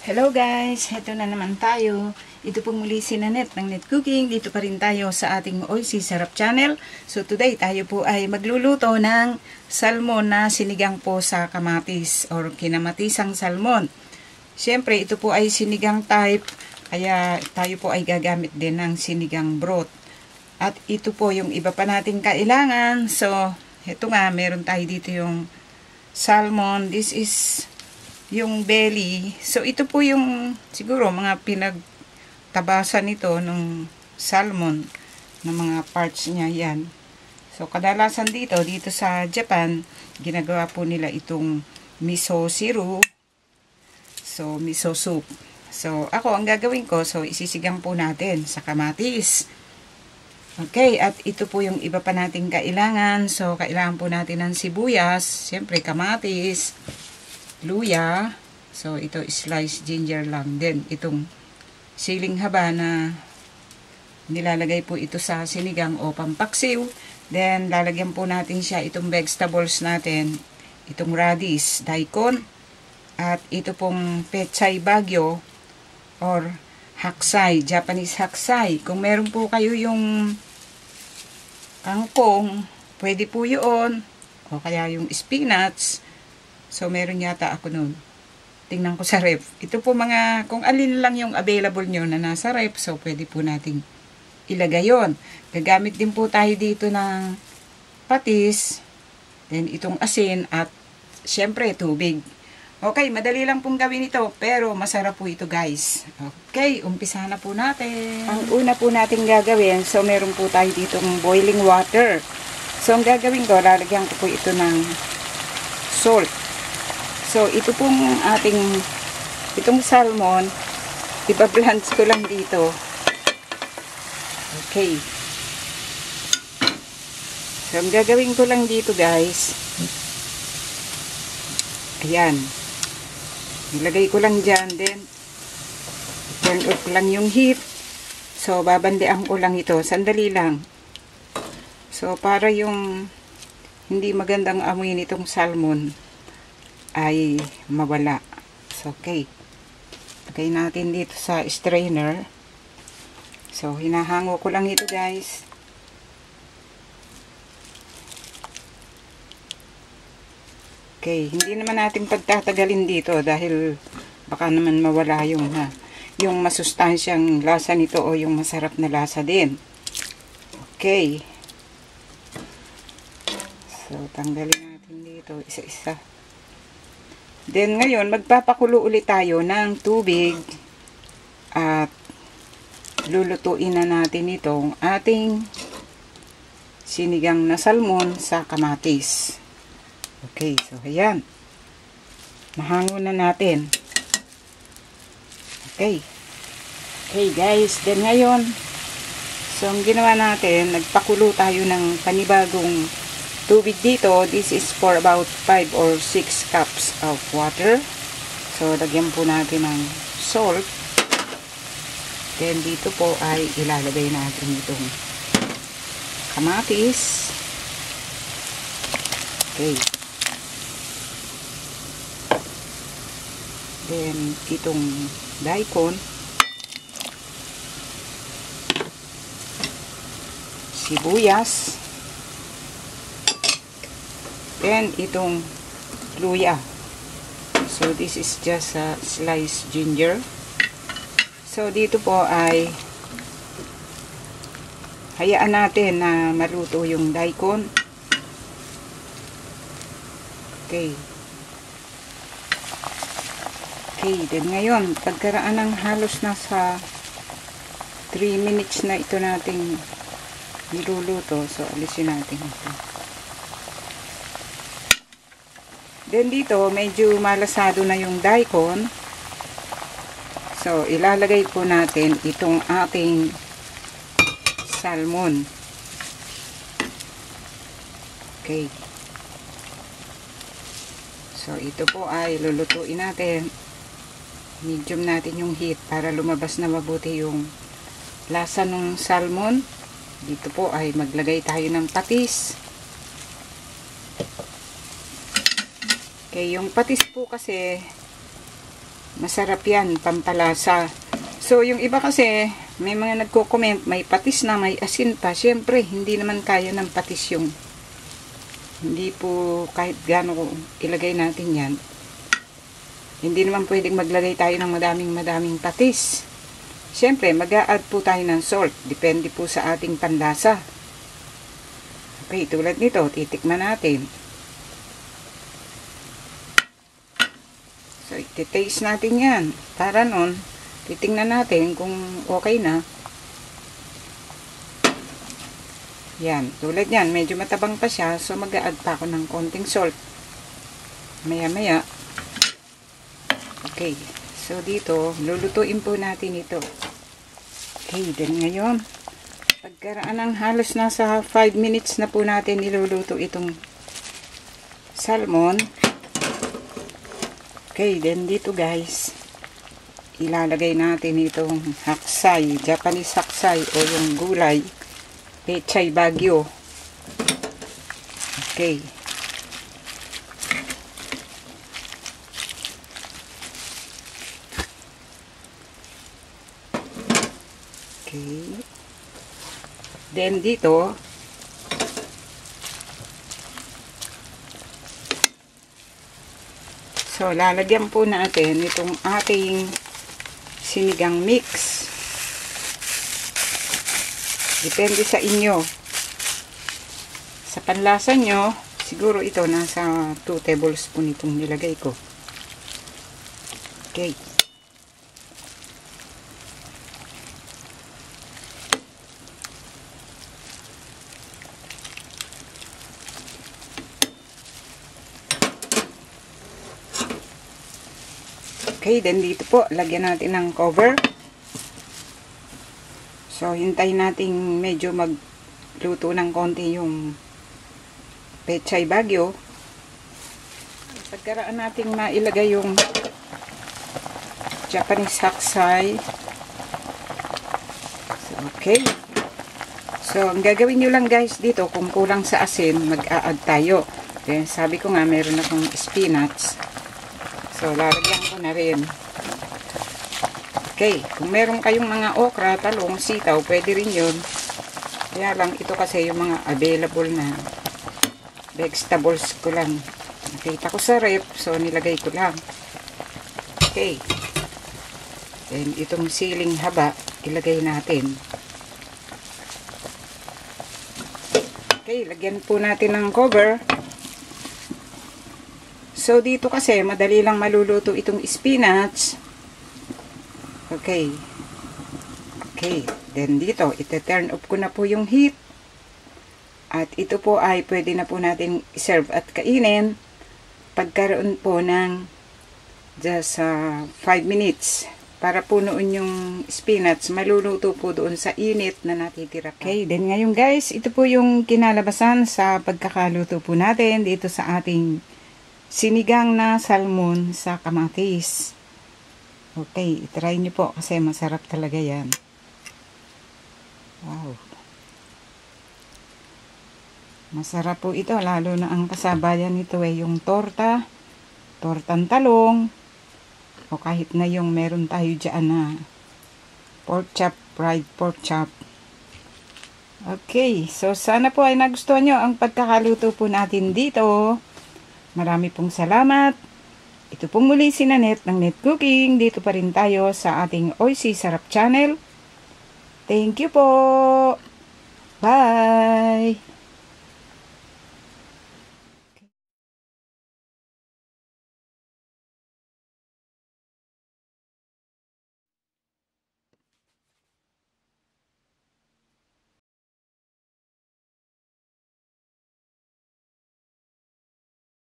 Hello guys! Heto na naman tayo. Ito pong muli si Nanette ng Net Cooking. Dito pa rin tayo sa ating Oisy Sarap channel. So today tayo po ay magluluto ng salmon na sinigang po sa kamatis or kinamatisang salmon. Siyempre ito po ay sinigang type, kaya tayo po ay gagamit din ng sinigang broth. At ito po yung iba pa nating kailangan. So heto nga, meron tayo dito yung salmon. This is yung belly. So ito po yung siguro mga pinagtabasan nito ng salmon ng mga parts niya yan. So kadalasan dito sa Japan, ginagawa po nila itong miso siru. So miso soup. So ako ang gagawin ko, so isisigang po natin sa kamatis. Okay, at ito po yung iba pa nating kailangan. So kailangan po natin ng sibuyas, siyempre kamatis, luya. So ito sliced ginger lang din. Itong siling haba na nilalagay po ito sa sinigang o pampaksiw. Then lalagyan po natin siya itong vegetables natin. Itong radish, daikon. At ito pong pechay bagyo or haksay, Japanese haksay. Kung meron po kayo yung kangkong, pwede po yun. O kaya yung spinach. So, meron yata ako nun. Tingnan ko sa ref. Ito po mga, kung alin lang yung available nyo na nasa ref, so pwede po nating ilagay yun. Gagamit din po tayo dito ng patis, then itong asin, at syempre tubig. Okay, madali lang pong gawin ito, pero masarap po ito guys. Okay, umpisa na po natin. Ang una po natin gagawin, so meron po tayo ditong boiling water. So, ang gagawin ko, lalagyan ko po ito ng salt. So, ito pong itong salmon, iba-blanch ko lang dito. Okay. So, ang gagawin ko lang dito, guys. Ayan. Nilagay ko lang dyan, then turn off ko lang yung heat. So, babandean ko lang ito. Sandali lang. So, para yung hindi magandang amoy nitong salmon ay mawala. So, okay. Lagay natin dito sa strainer. So, hinahango ko lang ito guys. Okay. Hindi naman natin pagtatagalin dito dahil baka naman mawala yung masustansyang lasa nito o yung masarap na lasa din. Okay. So, tanggalin natin dito isa-isa. Then, ngayon, magpapakulo ulit tayo ng tubig at lulutuin na natin itong ating sinigang na salmon sa kamatis. Okay, so, ayan. Mahango na natin. Okay. Okay, guys. Then, ngayon, so, ang ginawa natin, nagpakulo tayo ng panibagong tubig dito. This is for about 5 or 6 cups of water. So, lagyan po natin ng salt. Then, dito po ay ilalagay natin itong kamatis. Okay. Then, itong daikon. Sibuyas. Then, itong luya. So, this is just a sliced ginger. So, dito po ay hayaan natin na maluto yung daikon. Okay. Okay, then ngayon, pagkaraan ng halos nasa 3 minutes na ito nating niluluto. So, alisin natin ito. Then dito, medyo malasado na yung daikon. So, ilalagay po natin itong ating salmon. Okay. So, ito po ay lulutuin natin. Medium natin yung heat para lumabas na mabuti yung lasa ng salmon. Dito po ay maglagay tayo ng patis. Okay, yung patis po kasi Masarap yan, pampalasa. So, yung iba kasi, may mga nagko-comment, may patis na, may asin pa. Siyempre, hindi naman kaya ng patis yung, hindi po kahit gaano ilagay natin yan. Hindi naman pwedeng maglagay tayo ng madaming patis. Siyempre, mag-a-add po tayo ng salt. Depende po sa ating panlasa. Okay, tulad nito, titikman natin. So, iti-taste natin yan. Para nun, titingnan natin kung okay na. Yan, tulad yan, medyo matabang pa siya. So, mag-a-add pa ako ng konting salt. Maya-maya. Okay, so dito, lulutuin po natin ito. Okay, then ngayon, pagkaraan ng halos nasa 5 minutes na po natin niluluto itong salmon. Okay, then dito guys, ilalagay natin itong haksay, Japanese haksay o yung gulay, pechay bagyo. Okay. Okay. Then dito, so, lalagyan po natin itong ating sinigang mix. Depende sa inyo. Sa panlasa nyo, siguro ito nasa 2 tablespoon itong nilagay ko. Okay. Okay, then dito po, lagyan natin ng cover. So, hintayin natin medyo magluto ng konti yung pechay bagyo. Pagkaraan natin mailagay yung Japanese haksay. So, okay. So, ang gagawin nyo lang guys dito, kung kulang sa asin, mag-a-add tayo. Okay, sabi ko nga, meron akong spinach. So, lalagyan ko na rin. Okay, kung meron kayong mga okra, talong, sitaw, pwede rin yun. Kaya lang, ito kasi yung mga available na vegetables ko lang. Nakita ko sa rep, so nilagay ko lang. Okay. Then, itong siling haba, ilagay natin. Okay, lagyan po natin ng cover. So, dito kasi, madali lang maluluto itong spinach. Okay. Okay. Then, dito, ite-turn off ko na po yung heat. At ito po ay pwede na po natin i-serve at kainin. Pagkaroon po ng just 5 minutes. Para po noon yung spinach, maluluto po doon sa init na natitira. Okay. Then, ngayon guys, ito po yung kinalabasan sa pagkakaluto po natin dito sa ating sinigang na salmon sa kamatis. Okay, try nyo po kasi masarap talaga yan. Wow. Masarap po ito, lalo na ang kasabayan nito ay yung tortang talong, o kahit na yung meron tayo dyan na pork chop, fried pork chop. Okay, so sana po ay nagustuhan nyo ang pagkakaluto po natin dito. Marami pong salamat. Ito pong muli si Nanette ng Net Cooking. Dito pa rin tayo sa ating Oisy Sarap Channel. Thank you po!